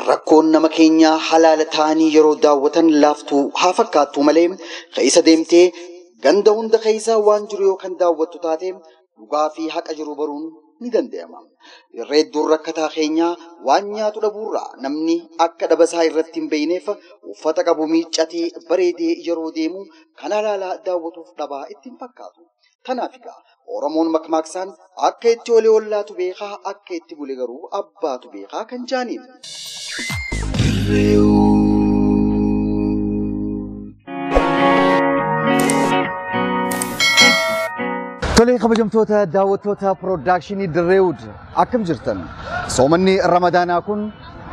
rakkoon nama keenyaa halaala ta'anii yeroo daawwatan laaftuu haa fakkaattu malee keessa deemtee ganda hunda keessa waan jiru yoo kan daawwattu taate dhugaa fi haqa jiru baruun ni danda'ama. Irreedduun rakkataa keenyaa waan nyaatu dhabuurraa namni akka dhabasaa irratti hin beeyneef uffata qabu miiccatee bareedee yeroo deemu kan halaalaa daawwatuuf dhabaa ittiin fakkaatu. Kanaaf egaa Oromoon makmaaksaan akka itti olee ollaatu beekaa akka itti bule garuu abbaatu beekaa kan jaaniin. Tolee kabajamtoota daawwattoota piroodakshinii Dirreewud akkam jirtan? Soomanni Ramadaanaa kun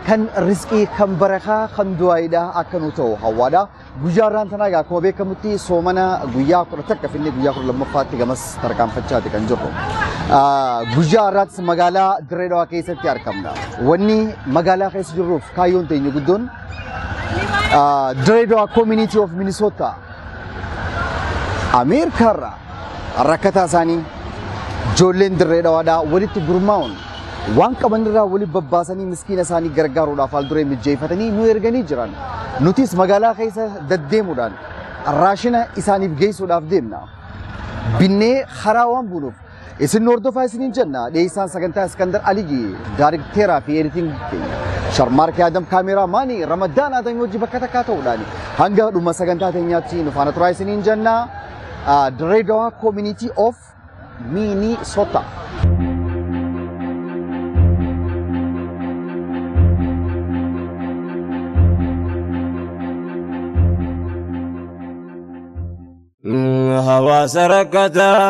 kan rizqii kan barakaa kan du'aayidhaa akka nu ta'u hawwaadha. Guyyaa irraan tanaa egaa akkuma beekamutti soomana guyyaa 11 finne guyyaa 12ffaatti gamas tarkaanfachaati kan jirru. Guyyaa irraattis magaalaa Dirreedawaa keessatti argamna. Wanni magaalaa keessa jirruuf kaayyoon teenya guddoon Dirreedawaa Community of Minnesota Ameerikaarraa rakkataa isaanii ijoolleen Dirreedawaadhaa walitti gurmaa'uun waan qabanirraa walitti babbaasanii miskiina isaanii gargaaruudhaaf haalduree mijjeeffatanii nu erganii jiran. Nutis magaalaa keessa deddeemuudhaan raashina isaaniif geessuudhaaf deemna. Binnee karaa waan buunuuf isin hordofaa isiniin jenna. Dhiyeessaan sagantaa Iskandar Aliyyi Daarikteeraa fi Editing Sharmaarkee Adam Kaameeraa maanii Ramadaan Adam hojii bakka takkaa ta'uudhaan hanga dhuma sagantaa teenyaatti nu faana turaa isiniin jenna. Dirreedawaa Community of Minnesota. Hawaasa rakkataa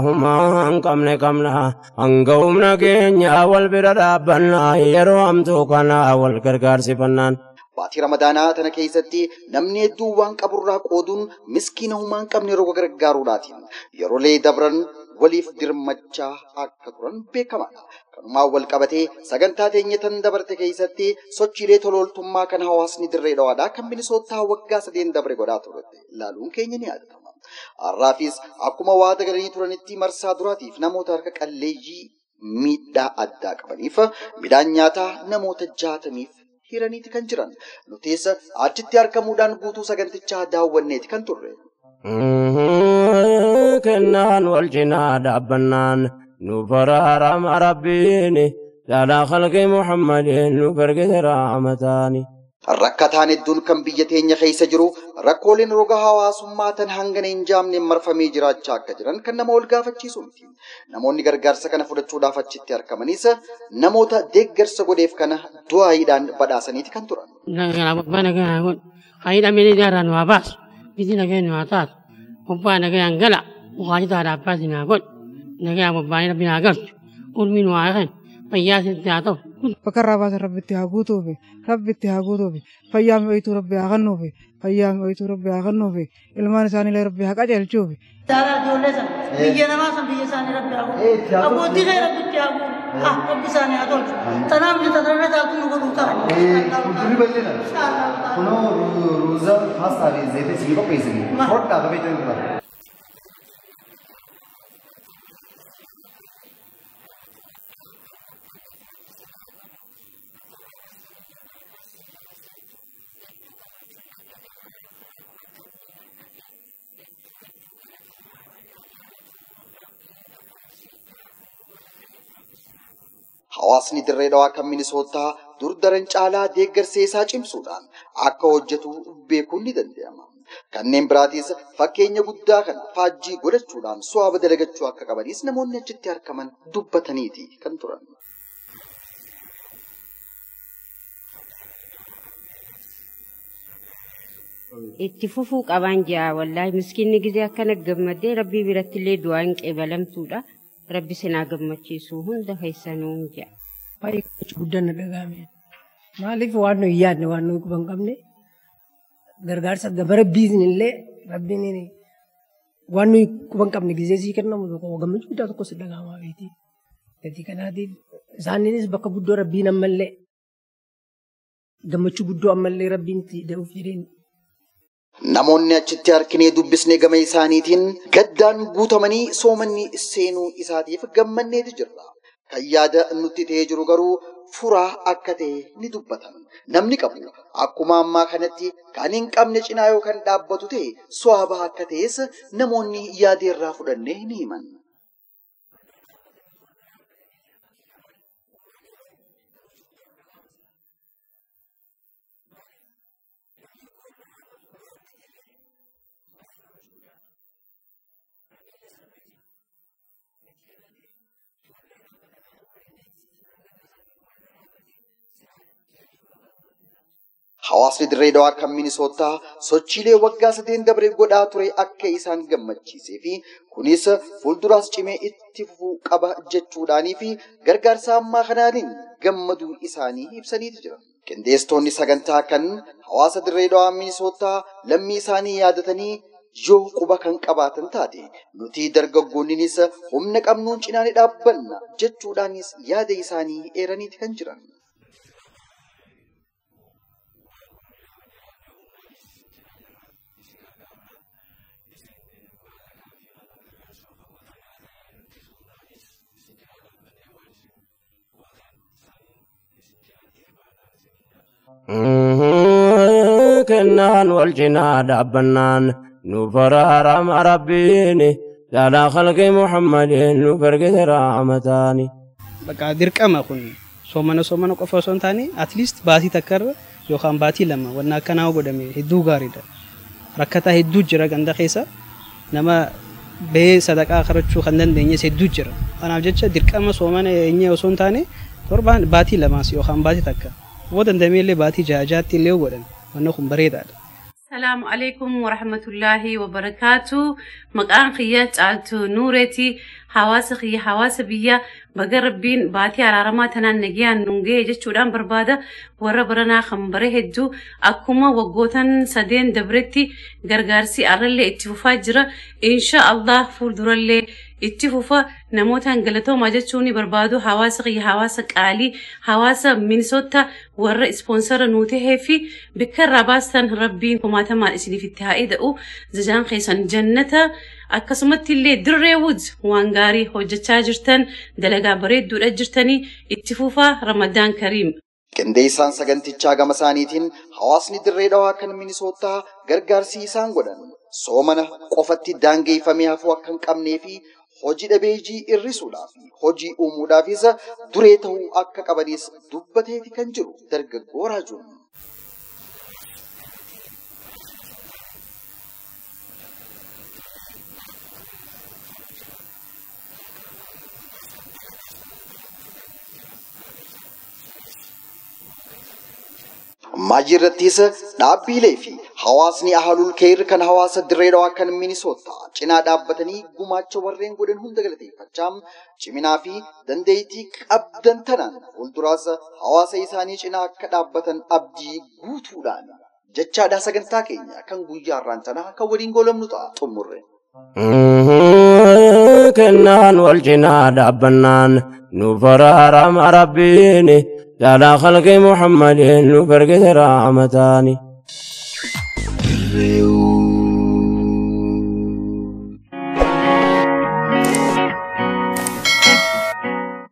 humaan qabna hanga humna keenya wal bira dhaabbannaa yeroo hamtuu kana wal gargaarsifannaan. Baatii Ramadaanaa tana keessatti namni hedduu waan qaburraa qooduun miskiina humaan qabne yeroo gargaaruudhaati. Yeroolee dabran waliif dirmachaa akka turan beekamaadha. Kanumaan wal qabatee sagantaa teenya tan dabarte keessatti sochiilee tolooltummaa kan hawaasni Dirreedawaadhaa kan Minisootaa waggaa 3 dabre godhaa turte ilaaluun keenya ni yaadatama. Har'aafis akkuma waa dagalanii turanitti marsaa duraatiif namoota harka qalleeyyii miidhaa addaa qabaniif midhaan nyaataa namoota 60 hiraniiti kan jiran. Nutis achitti argamuudhaan guutuu sagantichaa daawwanneeti kan turre. Kennaan wal cinaa dhaabbannaan nu baraarama rabbiin laalaa khalqi Muhammadin nu gargaara raamataani. Rakkataan hedduun kan biyya teenya keessa jiru rakkooleen roga hawaasummaa tan hangana hin jaamne marfamee jiraachaa akka jiran kan nama ol gaafachiisu miti. Namoonni gargaarsa kana fudhachuudhaaf achitti argamanis namoota deeggarsa godheef kana du'aayiidhaan badhaasaniiti kan turan. Fakkaraa baasa rabbitti haa guutuufi fayyaa mi'ooytuu rabbi haa kennuufi ilmaan isaaniilee rabbi haa qajeelchuufi. Daaraa ijoollee sana biyya namaa sana biyya isaanii rabbi haa guutu abbootii kee rabbitti haa guutu rabbi isaanii haa tolchu tanaaf jecha tarree taatu nu godhuu ta'a. Kulturri bal'ina kunoo ruuza paastaa fi zayita isin qopheessini fudhaa qabee jirudha. Hawaasni Dirreedawaa kan Minisootaa dur daran caalaa deeggarsa isaa cimsuudhaan akka hojjetu beekuun ni danda'ama. Kanneen biraatis fakkeenya guddaa kana faajjii godhachuudhaan so'aaba dalagachuu akka qabanis namoonni achitti argaman dubbataniiti kan turan. Itti fufuu qaban jaa wallaahi miskiinni gizee akkana gammadee rabbii biratti illee du'aan qeebalamtuudha. Rabbi sinaa gammachiisuu hunda keessanuu jaa. Baay'ee guddaan na dhagahame. Maaliif waan nuyi yaadne waan nuyi quban qabne gargaarsa gabara biizinillee rabbiin waan nuyi quban qabne gizee sii kennamu tokko gammachuu guddaa tokko si dhagahamaa beeti. Gatii kanaatiif isaaniinis bakka guddoo rabbiin ammallee gammachuu guddoo ammallee rabbiin itti da'uuf jedheen. Namoonni achitti arginee dubbisnee gama isaaniitiin gaddaan guutamanii soomanni seenuu isaatiif gammanneeti jirra. Kan yaada nutti ta'ee jiru garuu furaa akka ta'e ni dubbatan. Namni qabu akkuma ammaa kanatti kan hin qabne cinaa yoo kan dhaabbatu ta'e so'aabaa akka ta'es namoonni yaada irraa fudhannee ni himan. Hawaasni Dirree Dhawaa kan Minisootaa sochiilee waggaa 3 dabre godhaa ture akka isaan gammachiisee fi kunis fuulduraas cimee itti fufuu qaba jechuudhaanii fi gargaarsa ammaa kanaatiin gammaduu isaanii ibsanii jiran. Qindeessitoonni sagantaa kan hawaasa Dirree Dhawaa Minisootaa lammii isaanii yaadatanii yoo quba kan qabaatan taate nuti dargaggoonnis humna qabnuun cinaa ni dhaabbanna jechuudhaanis yaada isaanii eeraniiti kan jiran. كنان والجناد أبنان نفرار ربيني على خلق محمد نفرق رحمتاني بقى درك أما كن سومنا قفصون تاني أتليست باتي تكر يوخان باتي لما ونا كناو قدامي هدو غاريدا ركتا هدو جرا عند خيسا نما به صدق آخر شو خندن دنيا هدو جرا أنا بجد درك أما سومنا إني وسون تاني تربان باتي لما يوخان باتي تكر ودن دميلي باتي جاجاتي ليو ودن ونخم بريدا. السلام عليكم ورحمة الله وبركاته. مقام خيات عالتو نورتي حواس خي حواس بيا بقربين باتي على رماتنا النجيان نونجي جتشودان بربادة وربرنا خمبره الدو أكوما وقوتن سدين دبرتي غرغارسي أرلي اتفاجرة إن شاء الله فولدر اللي اتفوفا نموتان غلطو ماجتشوني بربادو حواسقي حواسق عالي حواسا مينيسوتا ور سبونسر نوته في بكر رباستان ربين كماتا ما اسدي في التهاي دو زجان خيسان جنة akkasumatti illee dirree wud waan gaarii hojjechaa jirtan dalagaa bareedduu jirtanii itti fufaa Ramadaan Kariim. Qindeessaan sagantichaa gama isaaniitiin hawaasni Dirree Dhawaa kan Minisootaa gargaarsi isaan godhan soomana qofatti daangeffamee hafuu akka hin qabnee fi hojii dhabeejii irrisuudhaaf hojii uumuudhaafis duree ta'uu akka qabanis dubbateeti kan jiru dargaggoo Raajuun. Majirrattis dhaabbilee fi hawaasni ahlul khair kan hawaasa Dirree Dhawaa kan Minisootaa cinaa dhaabbatanii gumaacha warreen godhan hunda galateeffachaa ciminaa fi dandeettii qabdan tanaan fuulduraas hawaasa isaanii cinaa akka dhaabbatan abdii guutuudhaan jechaadha sagantaa keenya kan guyyaa irraan tanaa kan waliin goolabnu ta'a xumurre. كنان والجناد أبنان نفرار ربيني على خلق محمد نفرق رحمتاني.